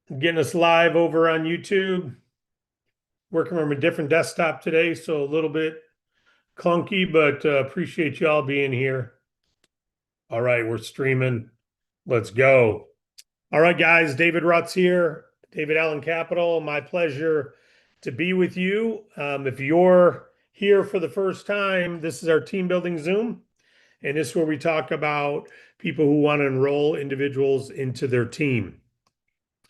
Getting us live over on YouTube. Working from a different desktop today, so a little bit clunky, but appreciate y'all being here. All right, we're streaming. Let's go. All right, guys, David Rutz here, David Allen Capital. My pleasure to be with you. If you're here for the first time, this is our team building Zoom, and this is where we talk about people who want to enroll individuals into their team,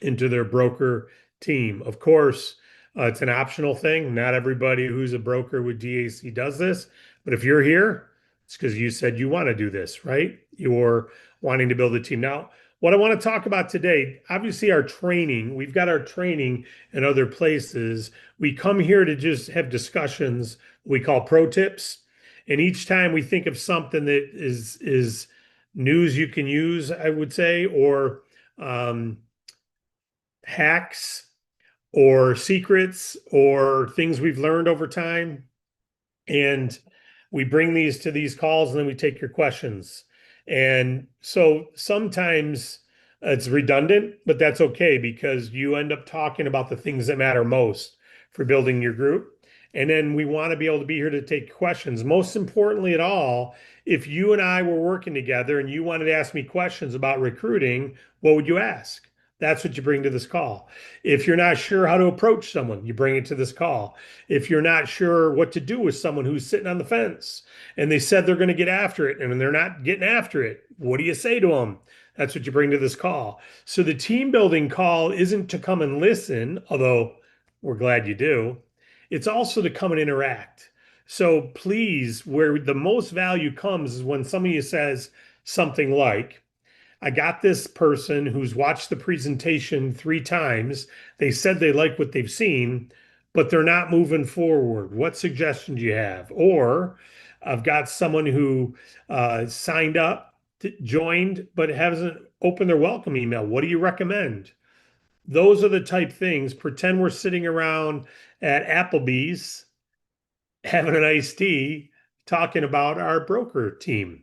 into their broker team. Of course, it's an optional thing. Not everybody who's a broker with DAC does this, but if you're here, it's because you said you want to do this, right? You're wanting to build a team. Now, what I want to talk about today, obviously, our training, we've got our training in other places. We come here to just have discussions we call pro tips. And each time we think of something that is news you can use, I would say, or hacks or secrets or things we've learned over time. And we bring these to these calls and then we take your questions. And so sometimes it's redundant, but that's okay because you end up talking about the things that matter most for building your group. And then we want to be able to be here to take questions. Most importantly at all, if you and I were working together and you wanted to ask me questions about recruiting, what would you ask? That's what you bring to this call. If you're not sure how to approach someone, you bring it to this call. If you're not sure what to do with someone who's sitting on the fence and they said they're going to get after it and they're not getting after it, what do you say to them? That's what you bring to this call. So the team building call isn't to come and listen, although we're glad you do. It's also to come and interact. So please, where the most value comes is when somebody says something like, I got this person who's watched the presentation 3 times. They said they like what they've seen, but they're not moving forward. What suggestions do you have? Or I've got someone who signed up, joined, but hasn't opened their welcome email. What do you recommend? Those are the type things. Pretend we're sitting around at Applebee's having an iced tea talking about our broker team.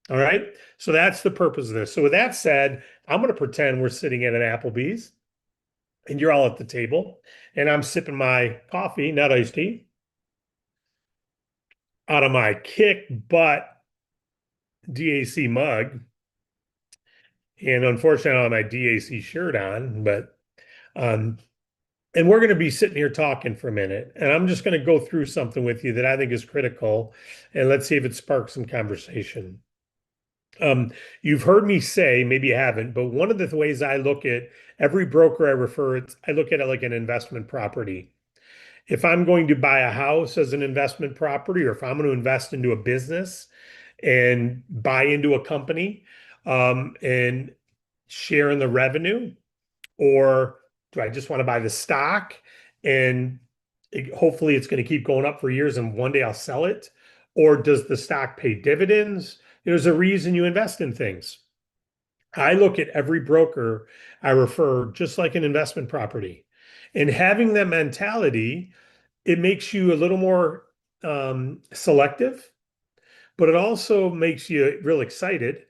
All right. So that's the purpose of this. So with that said, I'm going to pretend we're sitting at an Applebee's and you're all at the table and I'm sipping my coffee, not iced tea, out of my kick butt DAC mug. And unfortunately, I don't have my DAC shirt on, but um, and we're going to be sitting here talking for a minute. And I'm just going to go through something with you that I think is critical. And let's see if it sparks some conversation. You've heard me say, maybe you haven't, but one of the ways I look at every broker I refer, I look at it like an investment property. If I'm going to buy a house as an investment property, or if I'm going to invest into a business and buy into a company and share in the revenue, or do I just want to buy the stock and hopefully it's going to keep going up for years and one day I'll sell it? Or does the stock pay dividends? There's a reason you invest in things. I look at every broker I refer just like an investment property. And having that mentality, it makes you a little more selective, but it also makes you real excited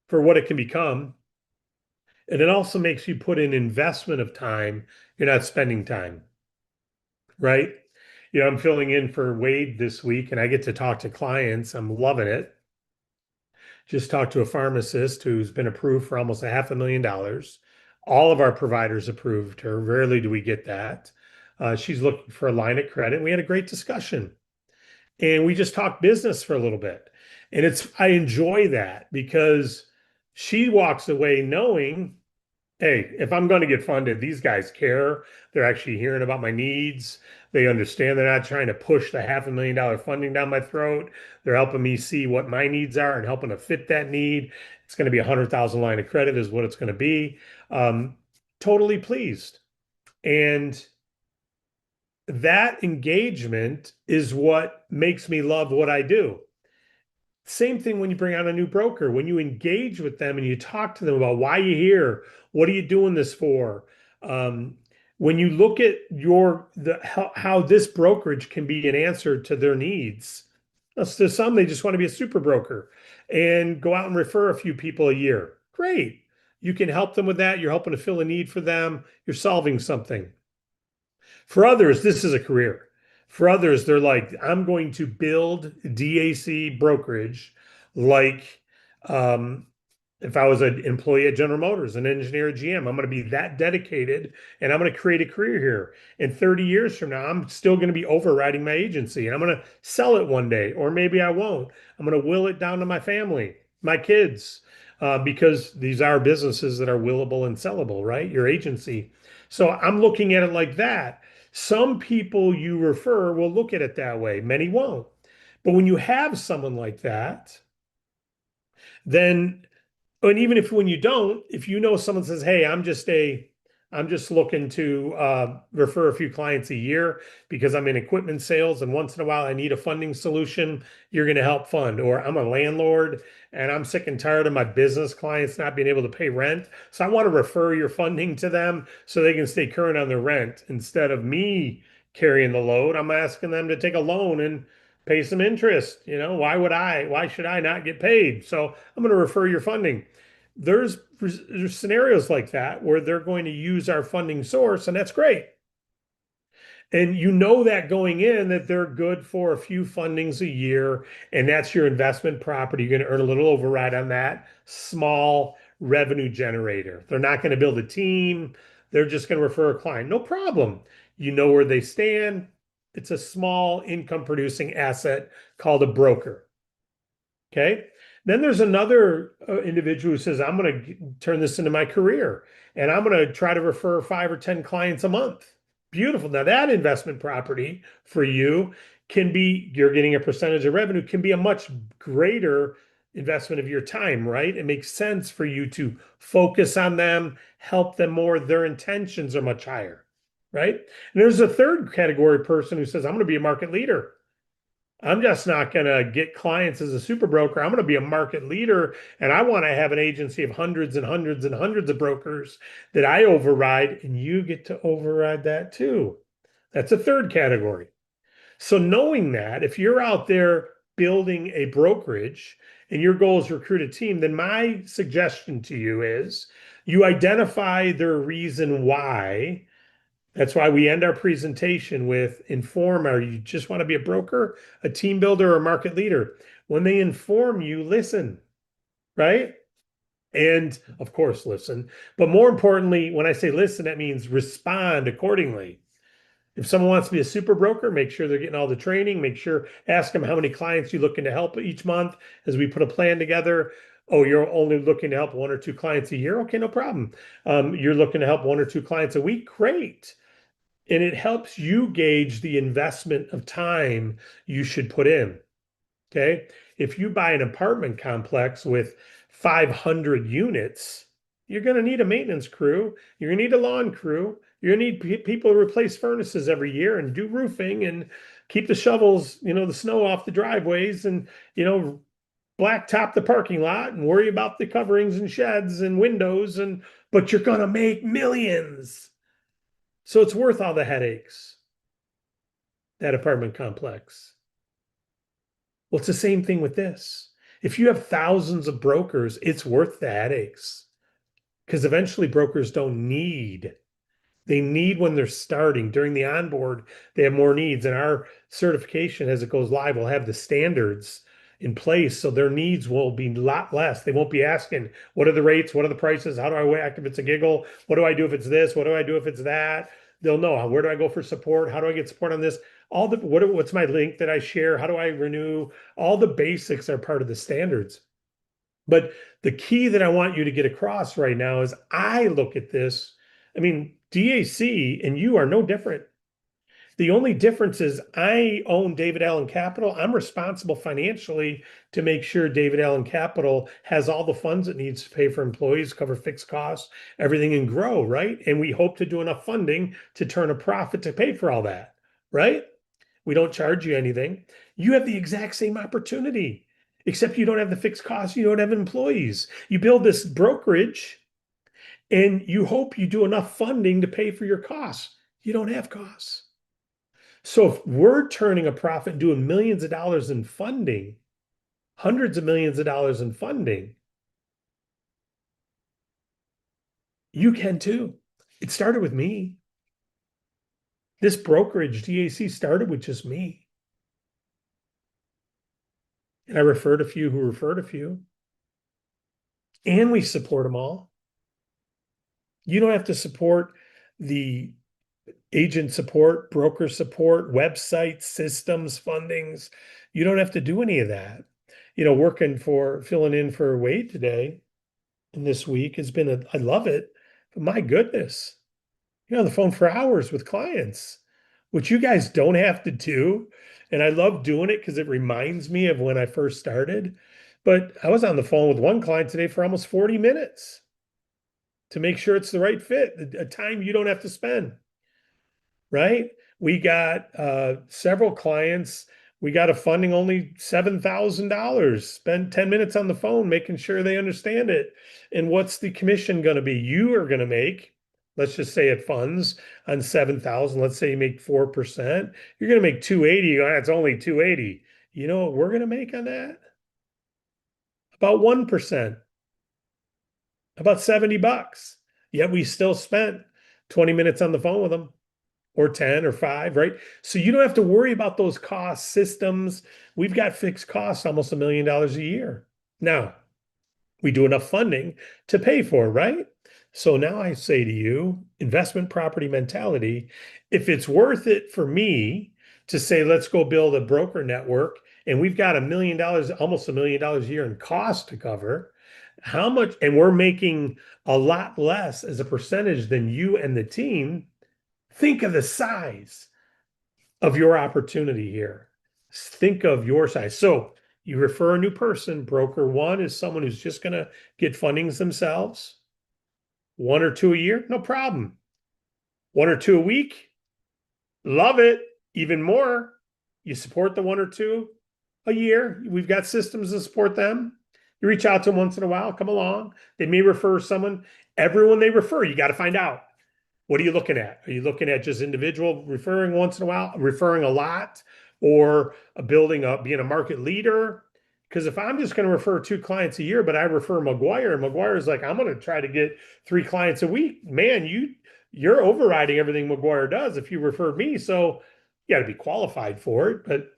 for what it can become. And it also makes you put in investment of time. You're not spending time, right? I'm filling in for Wade this week and I get to talk to clients. I'm loving it. Just talked to a pharmacist who's been approved for almost $500,000. All of our providers approved her. Rarely do we get that. She's looking for a line of credit. We had a great discussion and we just talked business for a little bit. And I enjoy that because she walks away knowing, hey, if I'm going to get funded, these guys care. They're actually hearing about my needs. They understand they're not trying to push the $500,000 funding down my throat. They're helping me see what my needs are and helping to fit that need. It's going to be 100,000 line of credit is what it's going to be. Totally pleased. And that engagement is what makes me love what I do. Same thing when you bring on a new broker, when you engage with them and you talk to them about why you're here, what are you doing this for? When you look at how this brokerage can be an answer to their needs, to some, they just want to be a super broker and go out and refer a few people a year. Great. you can help them with that. You're helping to fill a need for them. You're solving something. For others, this is a career. For others, they're like, I'm going to build DAC brokerage like um, if I was an employee at General Motors, an engineer at GM. I'm going to be that dedicated and I'm going to create a career here. And 30 years from now, I'm still going to be overriding my agency and I'm going to sell it one day, or maybe I won't. I'm going to will it down to my family, my kids, because these are businesses that are willable and sellable, right? Your agency. So I'm looking at it like that. Some people you refer will look at it that way, many won't. But when you have someone like that, then, and even if when you don't, if you know someone says, "Hey, I'm just looking to refer a few clients a year because I'm in equipment sales and once in a while I need a funding solution," you're going to help fund. Or I'm a landlord and I'm sick and tired of my business clients not being able to pay rent, so I want to refer your funding to them so they can stay current on their rent instead of me carrying the load. I'm asking them to take a loan and pay some interest. Why should I not get paid? So I'm going to refer your funding. There's scenarios like that where they're going to use our funding source, and that's great. And you know that going in that they're good for a few fundings a year, and that's your investment property. You're going to earn a little override on that small revenue generator. They're not going to build a team. They're just going to refer a client. No problem. You know where they stand. It's a small income producing asset called a broker. Okay. Then there's another individual who says, I'm going to turn this into my career and I'm going to try to refer 5 or 10 clients a month. Beautiful. Now, that investment property for you can be, you're getting a percentage of revenue, can be a much greater investment of your time, right? It makes sense for you to focus on them, help them more. Their intentions are much higher, right? And there's a third category person who says, I'm going to be a market leader. I'm just not going to get clients as a super broker. I'm going to be a market leader, and I want to have an agency of hundreds and hundreds and hundreds of brokers that I override, and you get to override that too. That's a third category. So knowing that, if you're out there building a brokerage and your goal is to recruit a team, then my suggestion to you is you identify their reason why. That's why we end our presentation with inform. Or you just want to be a broker, a team builder, or a market leader? When they inform you, listen, right? And of course, listen. But more importantly, when I say listen, that means respond accordingly. If someone wants to be a super broker, make sure they're getting all the training. Make sure, ask them how many clients you're looking to help each month as we put a plan together. Oh, you're only looking to help 1 or 2 clients a year? Okay, no problem. You're looking to help 1 or 2 clients a week? Great. And it helps you gauge the investment of time you should put in. Okay. If you buy an apartment complex with 500 units, you're going to need a maintenance crew. You're going to need a lawn crew. You're going to need people to replace furnaces every year and do roofing and keep the shovels, the snow off the driveways and, blacktop the parking lot and worry about the coverings and sheds and windows. But you're going to make millions. So it's worth all the headaches, that apartment complex. Well, it's the same thing with this. If you have thousands of brokers, it's worth the headaches because eventually brokers don't need. They need when they're starting. During the onboard, they have more needs. And our certification, as it goes live, will have the standards in place. So their needs will be a lot less. They won't be asking, what are the rates? What are the prices? How do I react if it's a giggle? What do I do if it's this? What do I do if it's that? They'll know, where do I go for support? How do I get support on this? What's my link that I share? How do I renew? All the basics are part of the standards. But the key that I want you to get across right now is I look at this. I mean, DAC and you are no different. The only difference is I own David Allen Capital. I'm responsible financially to make sure David Allen Capital has all the funds it needs to pay for employees, cover fixed costs, everything, and grow, right? And we hope to do enough funding to turn a profit to pay for all that, right? We don't charge you anything. You have the exact same opportunity, except you don't have the fixed costs. You don't have employees. You build this brokerage and you hope you do enough funding to pay for your costs. You don't have costs. So if we're turning a profit, doing millions of dollars in funding, hundreds of millions of dollars in funding, You can too. It started with me. This brokerage, DAC, started with just me. And I referred a few who referred a few. And we support them all. You don't have to support the agent support, broker support, websites, systems, fundings. You don't have to do any of that. Filling in for Wade today and this week has been I love it. But my goodness, you're on the phone for hours with clients, which you guys don't have to do. And I love doing it because it reminds me of when I first started. But I was on the phone with one client today for almost 40 minutes to make sure it's the right fit, a time you don't have to spend, right? We got several clients. We got a funding only $7,000. Spend 10 minutes on the phone making sure they understand it. And what's the commission going to be? You are going to make, let's just say it funds on 7,000. Let's say you make 4%. You're going to make 280. That's only 280. You know what we're going to make on that? About 1%, about $70. Yet we still spent 20 minutes on the phone with them, or 10 or 5, right? So you don't have to worry about those cost systems. We've got fixed costs almost $1 million a year. Now, we do enough funding to pay for, right? So now I say to you, investment property mentality, if it's worth it for me to say, let's go build a broker network, and we've got $1 million, almost $1 million a year in cost to cover, how much, and we're making a lot less as a percentage than you and the team. Think of the size of your opportunity here. Think of your size. So you refer a new person. Broker one is someone who's just going to get fundings themselves. 1 or 2 a year, no problem. 1 or 2 a week, love it. Even more, you support the 1 or 2 a year. We've got systems to support them. You reach out to them once in a while, come along. They may refer someone. Everyone they refer, you got to find out. What are you looking at? Are you looking at just individual referring once in a while, referring a lot, or being a market leader? Because if I'm just going to refer 2 clients a year, but I refer McGuire, and McGuire's like, I'm going to try to get 3 clients a week. Man, you're overriding everything McGuire does if you refer me. So you got to be qualified for it, but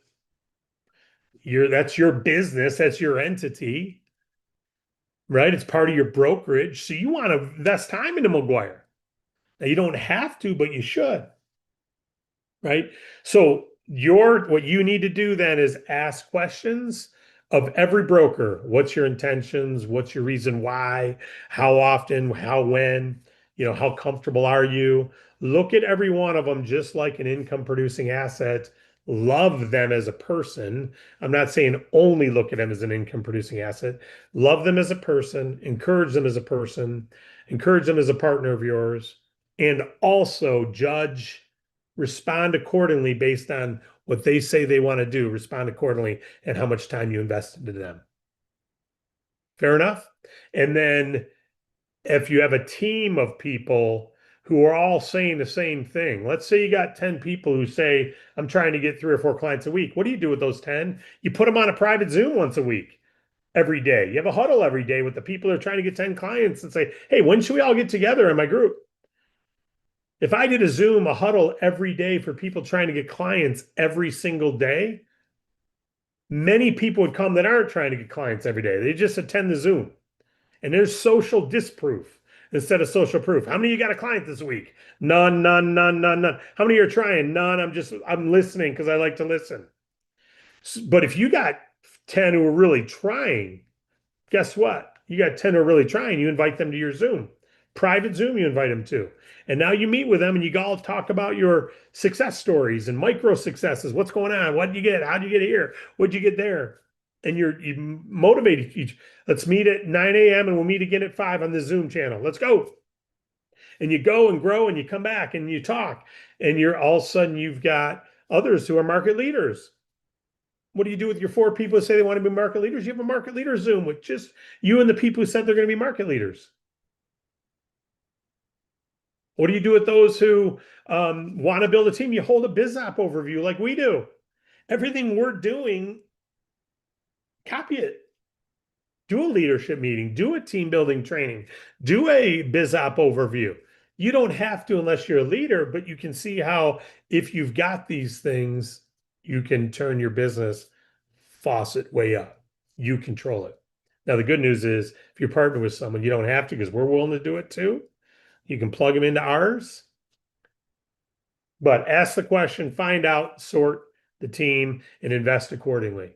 that's your business, that's your entity, right? It's part of your brokerage. So you want to invest time into McGuire. Now, you don't have to, but you should, right? So what you need to do then is ask questions of every broker. What's your intentions? What's your reason why? How often? How when? How comfortable are you? Look at every one of them just like an income producing asset. Love them as a person. I'm not saying only look at them as an income producing asset. Love them as a person, encourage them as a person, encourage them as a partner of yours, and also judge, respond accordingly based on what they say they want to do, respond accordingly, and how much time you invest into them. Fair enough? And then if you have a team of people who are all saying the same thing, let's say you got 10 people who say, I'm trying to get 3 or 4 clients a week. What do you do with those 10? You put them on a private Zoom once a week, every day. You have a huddle every day with the people who are trying to get 10 clients and say, hey, when should we all get together in my group? If I did a huddle every day for people trying to get clients every single day, many people would come that aren't trying to get clients every day. They just attend the Zoom. And there's social disproof instead of social proof. How many of you got a client this week? None, none, none, none, none. How many are trying? None. I'm listening because I like to listen. But if you got 10 who are really trying, guess what? You got 10 who are really trying, you invite them to your Zoom. Private Zoom, you invite them to. And now you meet with them and you all talk about your success stories and micro successes. What's going on? What did you get? How did you get here? What did you get there? And you motivate each. Let's meet at 9 a.m. and we'll meet again at 5 on the Zoom channel. Let's go. And you go and grow and you come back and you talk. And all of a sudden you've got others who are market leaders. What do you do with your 4 people who say they want to be market leaders? You have a market leader Zoom with just you and the people who said they're going to be market leaders. What do you do with those who want to build a team? You hold a BizOp overview like we do. Everything we're doing, copy it. Do a leadership meeting, do a team building training, do a biz op overview. You don't have to unless you're a leader, but you can see how if you've got these things, you can turn your business faucet way up. You control it. Now, the good news is if you're partnered with someone, you don't have to because we're willing to do it too. You can plug them into ours, but ask the question, find out, sort the team, and invest accordingly.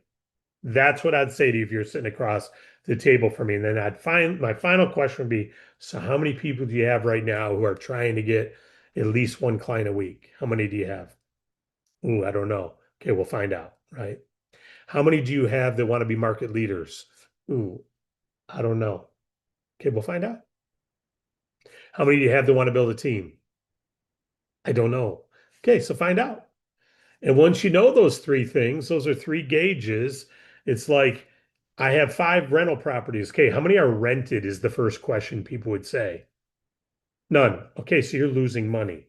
That's what I'd say to you if you're sitting across the table from me. And then I'd find my final question would be, so how many people do you have right now who are trying to get at least one client a week? How many do you have? Ooh, I don't know. Okay, we'll find out, right? How many do you have that want to be market leaders? Ooh, I don't know. Okay, we'll find out. How many do you have that want to build a team? I don't know. Okay, so find out. And once you know those three things, those are three gauges. It's like, I have 5 rental properties. Okay, how many are rented is the first question people would say. None. Okay, so you're losing money.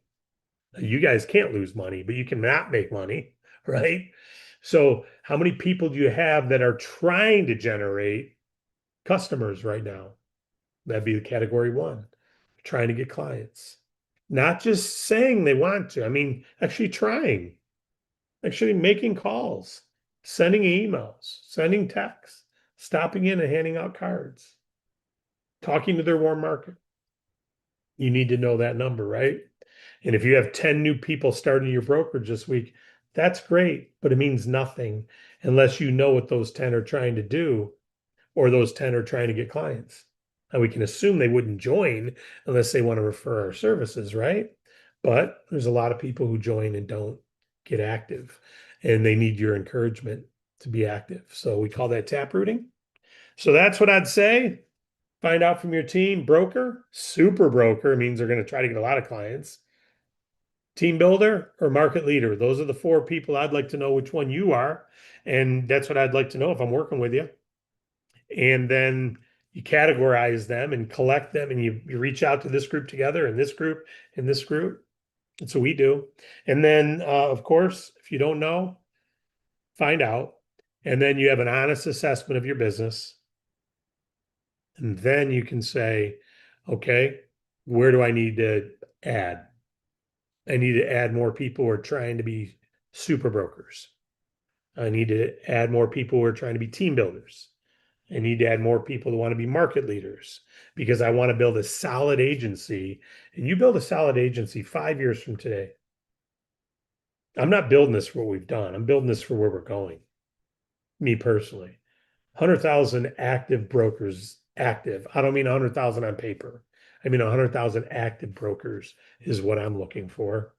You guys can't lose money, but you cannot make money, right? So how many people do you have that are trying to generate customers right now? That'd be the category 1, trying to get clients. Not just saying they want to, I mean, actually trying. Actually making calls, sending emails, sending texts, stopping in and handing out cards, talking to their warm market. You need to know that number, right? And if you have 10 new people starting your brokerage this week, that's great, but it means nothing unless you know what those 10 are trying to do or those 10 are trying to get clients. And we can assume they wouldn't join unless they want to refer our services, right? But there's a lot of people who join and don't get active, and they need your encouragement to be active. So we call that taprooting. So that's what I'd say. Find out from your team. Broker, super broker means they're going to try to get a lot of clients. Team builder or market leader. Those are the 4 people I'd like to know which one you are. And that's what I'd like to know if I'm working with you. And then you categorize them and collect them, and you reach out to this group together and this group and this group. That's what we do. And then, of course, if you don't know, find out. And then you have an honest assessment of your business. And then you can say, okay, where do I need to add? I need to add more people who are trying to be super brokers. I need to add more people who are trying to be team builders. I need to add more people who want to be market leaders because I want to build a solid agency. And you build a solid agency 5 years from today. I'm not building this for what we've done. I'm building this for where we're going. Me personally, 100,000 active brokers, active. I don't mean 100,000 on paper. I mean 100,000 active brokers is what I'm looking for.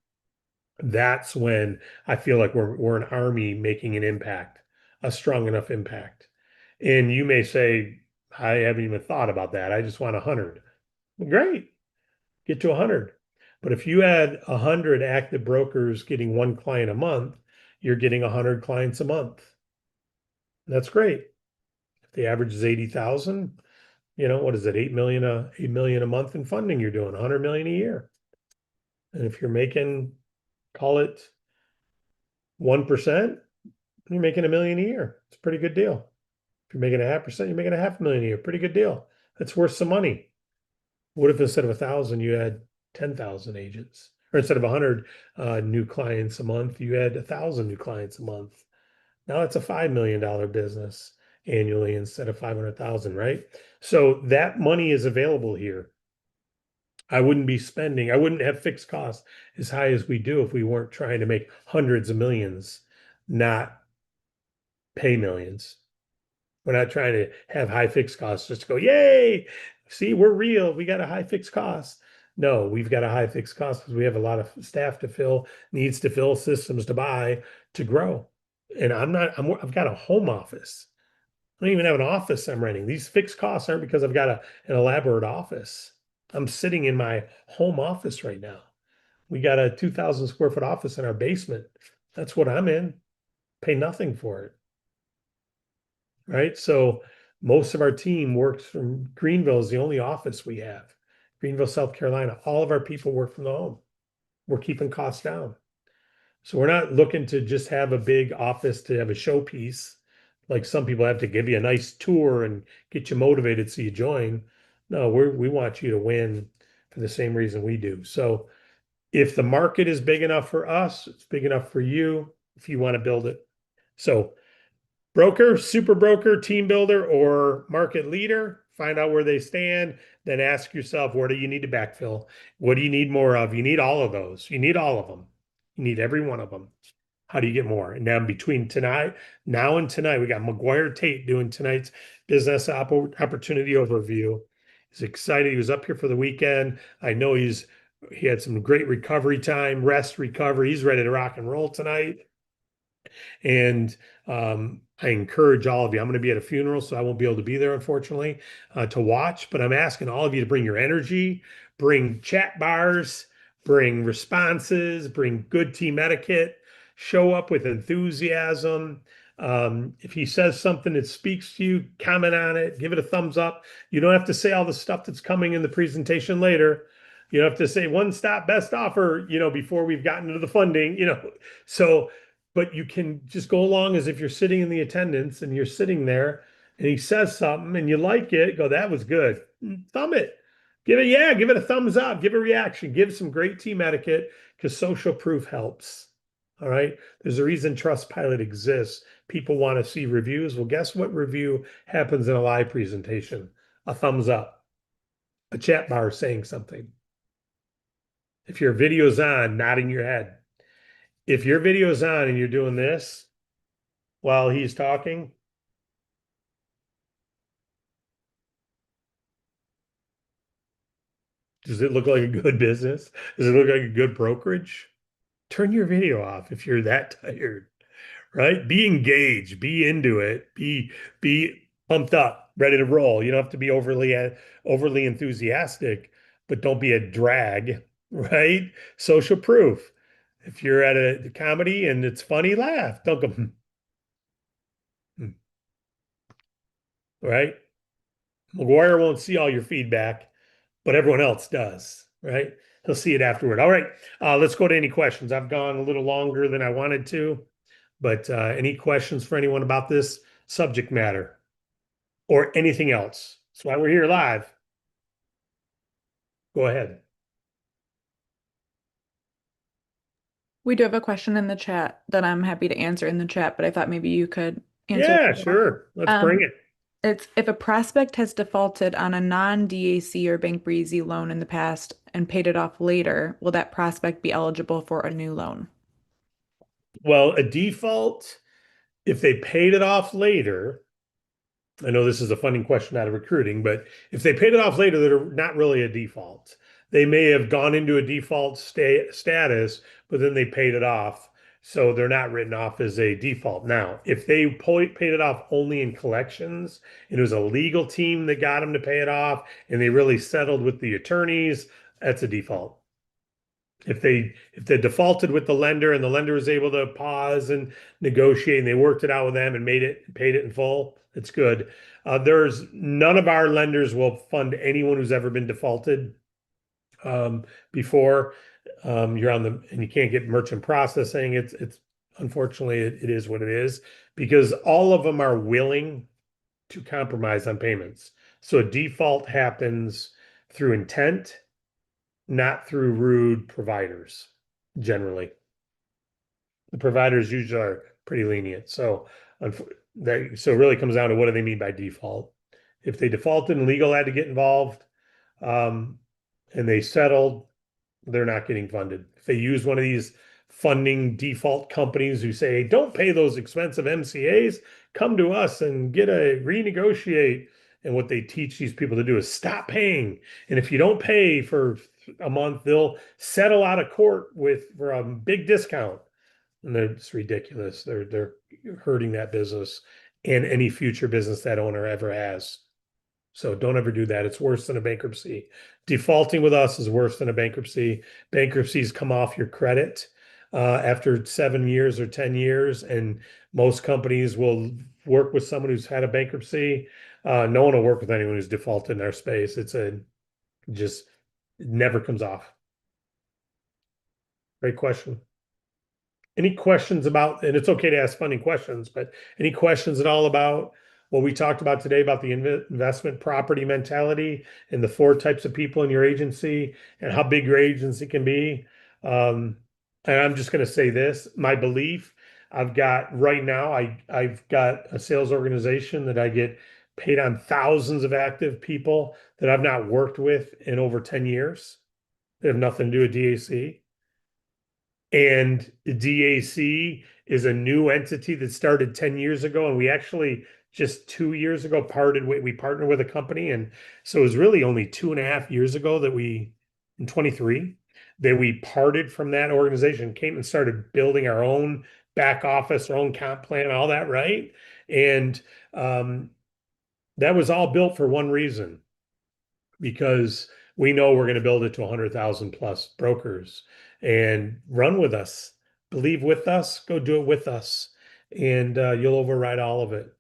That's when I feel like we're an army making an impact, a strong enough impact. And you may say, I haven't even thought about that. I just want 100. Great, get to 100. But if you had 100 active brokers getting 1 client a month, you're getting 100 clients a month. That's great. If the average is 80,000, what is it? 8 million a month in funding you're doing, 100 million a year. And if you're making, call it 1%, you're making $1 million a year. It's a pretty good deal. If you're making 0.5%, you're making $500,000 a year. Pretty good deal. That's worth some money. What if instead of 1,000, you had 10,000 agents? Or instead of 100 new clients a month, you had 1,000 new clients a month. Now it's a $5 million business annually instead of 500,000, right? So that money is available here. I wouldn't have fixed costs as high as we do if we weren't trying to make hundreds of millions, not pay millions. We're not trying to have high fixed costs just to go, yay, see, we're real. We got a high fixed cost. No, we've got a high fixed cost because we have a lot of staff to fill, needs to fill, systems to buy to grow. And I've got a home office. I don't even have an office I'm renting. These fixed costs aren't because I've got an elaborate office. I'm sitting in my home office right now. We got a 2,000 square foot office in our basement. That's what I'm in. Pay nothing for it. Right. So most of our team works from Greenville is the only office we have. Greenville, South Carolina. All of our people work from the home. We're keeping costs down. So we're not looking to just have a big office to have a showpiece. like some people have to give you a nice tour and get you motivated so you join. No, we want you to win for the same reason we do. So if the market is big enough for us, it's big enough for you if you want to build it. So broker, super broker, team builder, or market leader, find out where they stand, then ask yourself, what do you need to backfill? What do you need more of? You need all of those. You need all of them. You need every one of them. How do you get more? And now between tonight, now and tonight, we got McGuire Tate doing tonight's business opportunity overview. He's excited. He was up here for the weekend. I know he had some great recovery time, rest, recovery. He's ready to rock and roll tonight. And I encourage all of you. I'm going to be at a funeral, so I won't be able to be there, unfortunately, to watch. But I'm asking all of you to bring your energy, bring chat bars, bring responses, bring good team etiquette, show up with enthusiasm. If he says something that speaks to you, comment on it, give it a thumbs up. You don't have to say all the stuff that's coming in the presentation later. You don't have to say one stop best offer, before we've gotten to the funding. So but you can just go along as if you're sitting in the attendance and you're sitting there and he says something and you like it, go, that was good. Thumb it. Give it a thumbs up, give a reaction, give some great team etiquette because social proof helps. All right. There's a reason Trustpilot exists. People want to see reviews. Well, guess what review happens in a live presentation? A thumbs up, a chat bar saying something. If your video's on, nodding your head. If your video's on and you're doing this while he's talking, does it look like a good business? Does it look like a good brokerage? Turn your video off if you're that tired, right? Be engaged, be into it, be pumped up, ready to roll. You don't have to be overly enthusiastic, but don't be a drag, right? Social proof. If you're at a comedy and it's funny, laugh. Don't go, "Hmm," right? McGuire won't see all your feedback, but everyone else does, right? He'll see it afterward. All right, let's go to any questions. I've gone a little longer than I wanted to, but any questions for anyone about this subject matter or anything else? That's why we're here live. Go ahead. We do have a question in the chat that I'm happy to answer in the chat, but I thought maybe you could answer it Yeah, as well. sure. Let's bring it. It's if a prospect has defaulted on a non-DAC or Bank Breezy loan in the past and paid it off later, will that prospect be eligible for a new loan? Well, a default, if they paid it off later, I know this is a funding question out of recruiting, but if they paid it off later, they're not really a default. They may have gone into a default status, but then they paid it off. So they're not written off as a default. Now, if they paid it off only in collections and it was a legal team that got them to pay it off and they really settled with the attorneys, that's a default. If they defaulted with the lender and the lender was able to pause and negotiate and they worked it out with them and paid it in full, it's good. There's none of our lenders will fund anyone who's ever been defaulted before. You're on the and you can't get merchant processing. It's unfortunately it is what it is because all of them are willing to compromise on payments. So a default happens through intent, not through rude providers, generally. The providers usually are pretty lenient. So so it really comes down to what do they mean by default? If they defaulted and legal had to get involved, um, and they settled, they're not getting funded. If they use one of these funding default companies who say, hey, don't pay those expensive MCAs, come to us and get a renegotiate. And what they teach these people to do is stop paying. And if you don't pay for a month, they'll settle out of court for a big discount. And it's ridiculous. They're hurting that business and any future business that owner ever has. So don't ever do that. It's worse than a bankruptcy. Defaulting with us is worse than a bankruptcy. Bankruptcies come off your credit after 7 years or 10 years, and most companies will work with someone who's had a bankruptcy. No one will work with anyone who's defaulted in our space. Just it never comes off. Great question. Any questions about, and it's okay to ask funny questions, but any questions at all about what we talked about today about the investment property mentality and the four types of people in your agency and how big your agency can be? Um, and I'm just going to say this, my belief, I've got right now, I've got a sales organization that I get paid on thousands of active people that I've not worked with in over 10 years. They have nothing to do with DAC. And DAC is a new entity that started 10 years ago. And we actually just 2 years ago we partnered with a company. And so it was really only 2.5 years ago that in 23, that we parted from that organization, came and started building our own back office, our own comp plan, all that, right? And that was all built for one reason, because we know we're going to build it to 100,000 plus brokers and run with us. Believe with us, go do it with us, and you'll override all of it.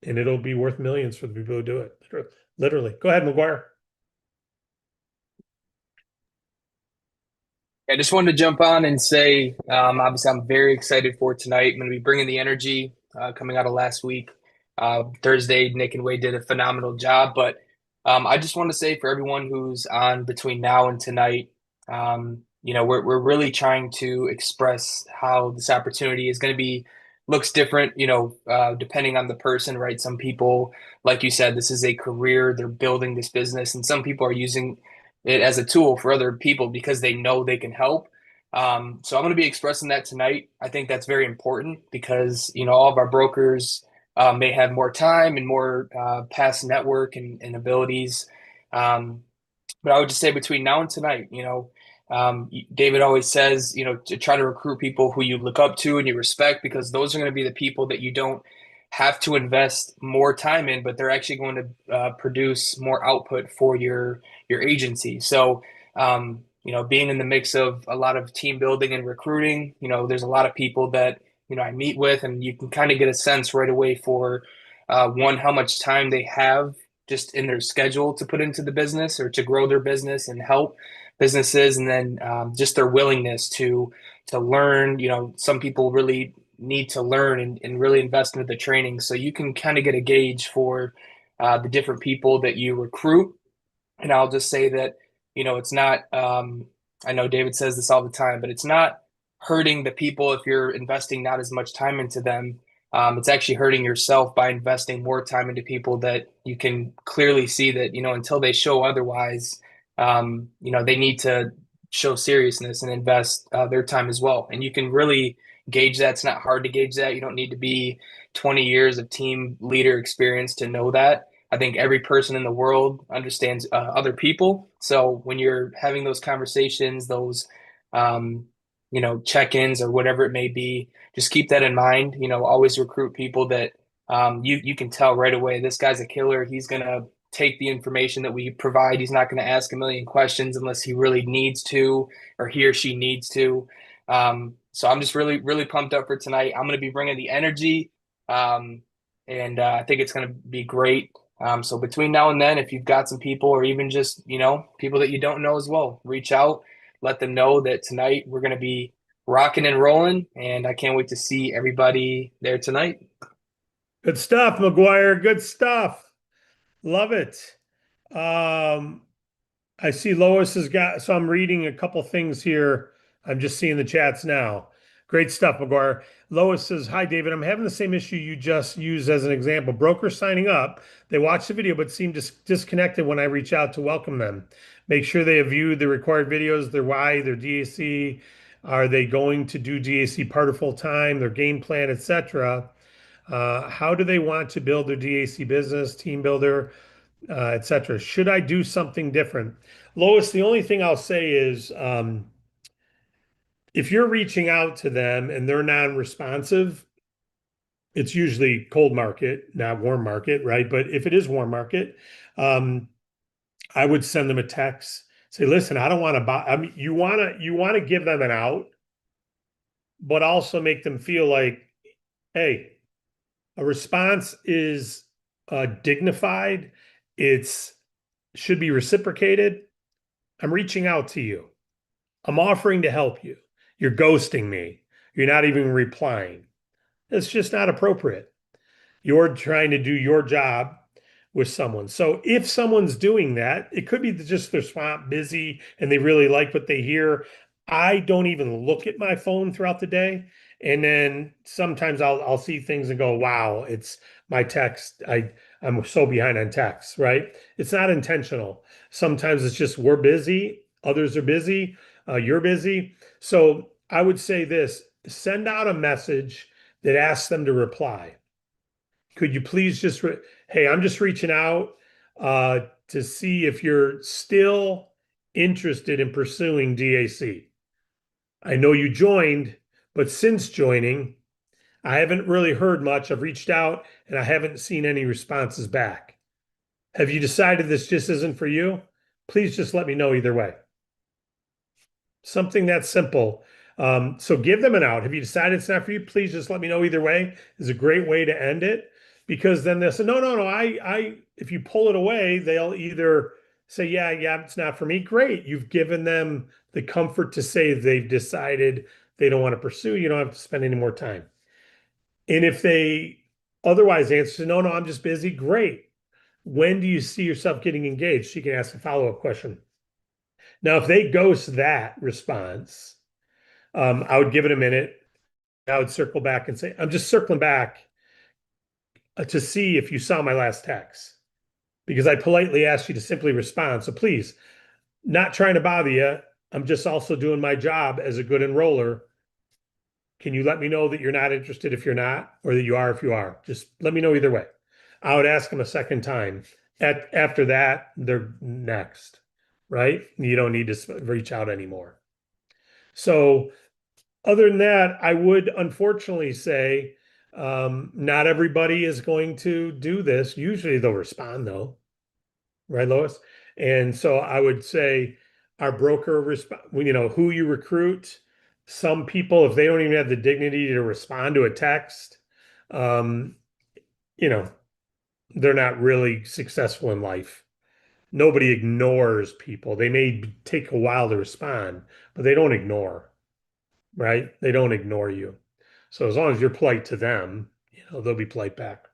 And it'll be worth millions for the people who do it. Literally. Go ahead, McGuire. I just wanted to jump on and say, obviously, I'm very excited for tonight. I'm going to be bringing the energy coming out of last week. Thursday, Nick and Wade did a phenomenal job. But I just want to say for everyone who's on between now and tonight, we're really trying to express how this opportunity is going to be looks different, depending on the person, right? Some people, like you said, this is a career, they're building this business, and some people are using it as a tool for other people because they know they can help. So I'm going to be expressing that tonight. I think that's very important because all of our brokers may have more time and more past network and abilities. But I would just say between now and tonight, David always says, to try to recruit people who you look up to and you respect, because those are going to be the people that you don't have to invest more time in, but they're actually going to produce more output for your agency. So, being in the mix of a lot of team building and recruiting, there's a lot of people that I meet with, and you can kind of get a sense right away for one, how much time they have just in their schedule to put into the business or to grow their business and help businesses, and then just their willingness to learn. Some people really need to learn and really invest into the training, so you can kind of get a gauge for the different people that you recruit. And I'll just say that, it's not, I know David says this all the time, but it's not hurting the people if you're investing not as much time into them. It's actually hurting yourself by investing more time into people that you can clearly see that, until they show otherwise, they need to show seriousness and invest their time as well. And you can really gauge that. It's not hard to gauge that. You don't need to be 20 years of team leader experience to know that. I think every person in the world understands other people. So when you're having those conversations, those check-ins or whatever it may be, just keep that in mind. Always recruit people that you can tell right away, this guy's a killer. He's gonna take the information that we provide. He's not going to ask a million questions unless he really needs to, or he or she needs to. So I'm just really, really pumped up for tonight. I'm going to be bringing the energy, and I think it's going to be great. So between now and then, if you've got some people, or even just people that you don't know as well, reach out, let them know that tonight we're going to be rocking and rolling, and I can't wait to see everybody there tonight. Good stuff, McGuire. Good stuff. Love it. Um, I see Lois has got, so I'm reading a couple things here. I'm just seeing the chats now. Great stuff, McGuire. Lois says, "Hi, David. I'm having the same issue you just used as an example. Brokers signing up, they watch the video but seem disconnected when I reach out to welcome them. Make sure they have viewed the required videos, their why, their DAC. Are they going to do DAC part or full time, their game plan, etc. How do they want to build their DAC business, team builder, etc. Should I do something different?" Lois, the only thing I'll say is if you're reaching out to them and they're non-responsive, it's usually cold market, not warm market, right? But if it is warm market, um, I would send them a text. Say, listen, I don't want to buy. I mean, you want to give them an out, but also make them feel like, hey, a response is dignified. It's should be reciprocated. I'm reaching out to you. I'm offering to help you. You're ghosting me. You're not even replying. It's just not appropriate. You're trying to do your job with someone. So if someone's doing that, it could be just they're swamp busy and they really like what they hear. I don't even look at my phone throughout the day. And then sometimes I'll see things and go, wow, it's my text. I'm so behind on text, right? It's not intentional. Sometimes it's just we're busy, others are busy, you're busy. So I would say this, send out a message that asks them to reply. Could you please just, hey, I'm just reaching out to see if you're still interested in pursuing DAC. I know you joined, but since joining, I haven't really heard much. I've reached out and I haven't seen any responses back. Have you decided this just isn't for you? Please just let me know either way. Something that simple. So give them an out. Have you decided it's not for you? Please just let me know either way is a great way to end it, because then they'll say, no, no, no. If you pull it away, they'll either say, yeah, it's not for me. Great. You've given them the comfort to say they've decided they don't want to pursue. You don't have to spend any more time. And if they otherwise answer, no, no, I'm just busy. Great. When do you see yourself getting engaged? You can ask a follow-up question. Now, if they ghost that response, I would give it a minute. I would circle back and say, I'm just circling back to see if you saw my last text, because I politely asked you to simply respond. So please, not trying to bother you. I'm just also doing my job as a good enroller. Can you let me know that you're not interested if you're not, or that you are if you are? Just let me know either way. I would ask them a second time. After that, they're next, right? You don't need to reach out anymore. So other than that, I would unfortunately say not everybody is going to do this. Usually they'll respond though, right, Lois? And so I would say our broker, who you recruit. Some people, if they don't even have the dignity to respond to a text, um, you know, they're not really successful in life. Nobody ignores people. They may take a while to respond, but they don't ignore, right? They don't ignore you. So as long as you're polite to them, they'll be polite back.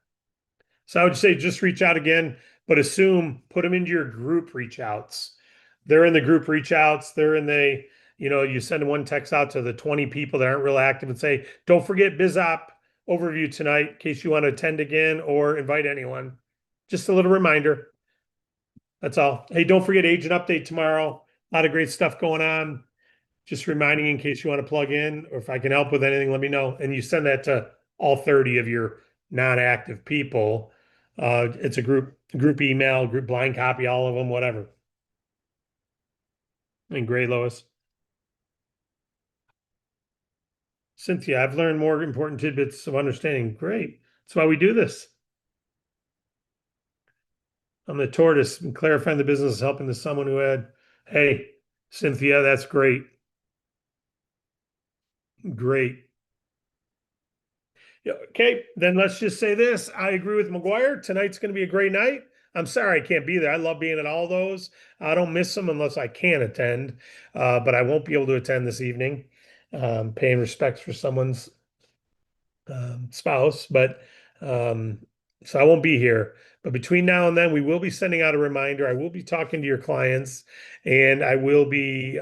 So I would say just reach out again, but put them into your group reach outs. They're in the group reach outs. They're in you send one text out to the 20 people that aren't real active and say, don't forget BizOp overview tonight in case you want to attend again or invite anyone. Just a little reminder. That's all. Hey, don't forget agent update tomorrow. A lot of great stuff going on. Just reminding in case you want to plug in, or if I can help with anything, let me know. And you send that to all 30 of your non-active people. It's a group email, group blind copy, all of them, whatever. And great, Lois. Cynthia, I've learned more important tidbits of understanding. Great. That's why we do this. I'm the tortoise and clarifying the business, helping the someone who had. Hey, Cynthia, that's great. Great. Yeah, okay, then let's just say this. I agree with McGuire. Tonight's going to be a great night. I'm sorry I can't be there. I love being at all those. I don't miss them unless I can attend, but I won't be able to attend this evening. Paying respects for someone's spouse, but so I won't be here. But between now and then, we will be sending out a reminder. I will be talking to your clients, and I will be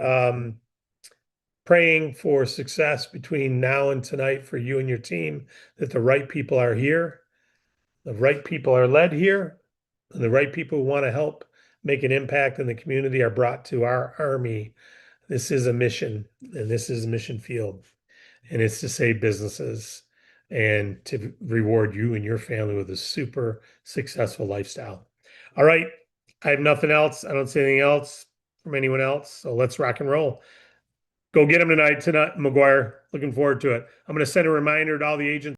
praying for success between now and tonight for you and your team, that the right people are here, the right people are led here, and the right people who want to help make an impact in the community are brought to our army. This is a mission, and this is a mission field, and it's to save businesses and to reward you and your family with a super successful lifestyle. All right. I have nothing else. I don't see anything else from anyone else. So let's rock and roll. Go get them tonight, McGuire. Looking forward to it. I'm going to send a reminder to all the agents.